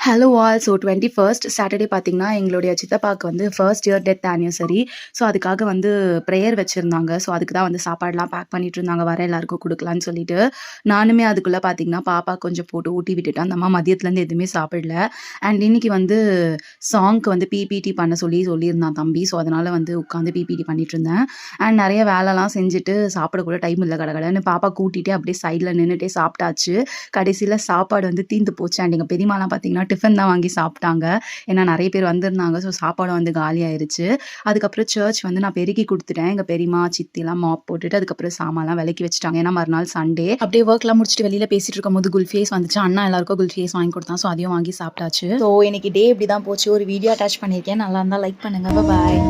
Hello all. So 21st Saturday பார்த்தீங்கன்னா, எங்களுடைய சித்தப்பாவுக்கு வந்து first year death anniversary. So அதுக்காக வந்து ப்ரேயர் வச்சிருந்தாங்க. ஸோ அதுக்கு தான் வந்து சாப்பாடுலாம் பேக் பண்ணிட்டு இருந்தாங்க. வர எல்லாருக்கும் குடுக்கலான்னு சொல்லிட்டு. நானுமே அதுக்குள்ள பார்த்தீங்கன்னா, பாப்பா கொஞ்சம் போட்டு ஊட்டி விட்டுட்டேன். அந்த அம்மா மதியத்துலேருந்து எதுவுமே சாப்பிடல. அண்ட் இன்னைக்கு வந்து சாங்க்கு வந்து பிபிடி பண்ண சொல்லியிருந்தான் தம்பி. ஸோ அதனால வந்து உட்காந்து பிபிடி பண்ணிட்டு இருந்தேன். அண்ட் நெறைய வேலைலாம் செஞ்சுட்டு சாப்பிட கூட டைம் இல்ல கடகடன்னு பாப்பா கூட்டிட்டு அப்படியே சைட்ல நின்னுட்டே சாப்பிட்டாச்சு. கடைசியில சாப்பாடு வந்து தீந்து போச்சு. அண்ட் எங்க பெரியம்மாலாம் பார்த்தீங்கன்னா, டிஃபன் தான் வாங்கி சாப்பிட்டாங்க. ஏன்னா நெறைய பேர் வந்திருந்தாங்க. ஸோ சாப்பாடும் வந்து காலியாயிருச்சு. அதுக்கப்புறம் சர்ச் வந்து நான் பெருக்கி குடுத்துட்டேன். எங்க பெரியம்மா, சித்திலாம் மாப் போட்டுட்டு அதுக்கப்புறம் சாமான்லாம் வெளக்கி வச்சுட்டாங்க. ஏன்னா மறுநாள் சண்டே. அப்படியே ஒர்க்லாம் முடிச்சுட்டு வெளியில பேசிட்டு இருக்கும்போது குல்ஃபி ஐஸ் வந்துச்சு. அண்ணா எல்லாருக்கும் குல்ஃபி ஐஸ் வாங்கி குடுத்தான். ஸோ அதையும் வாங்கி சாப்பிட்டாச்சு. ஸோ இன்னைக்கு டே இப்படி தான் போச்சு. ஒரு வீடியோ அட்டாச் பண்ணியிருக்கேன். நல்லா இருந்தா லைக் பண்ணுங்க. பாய்.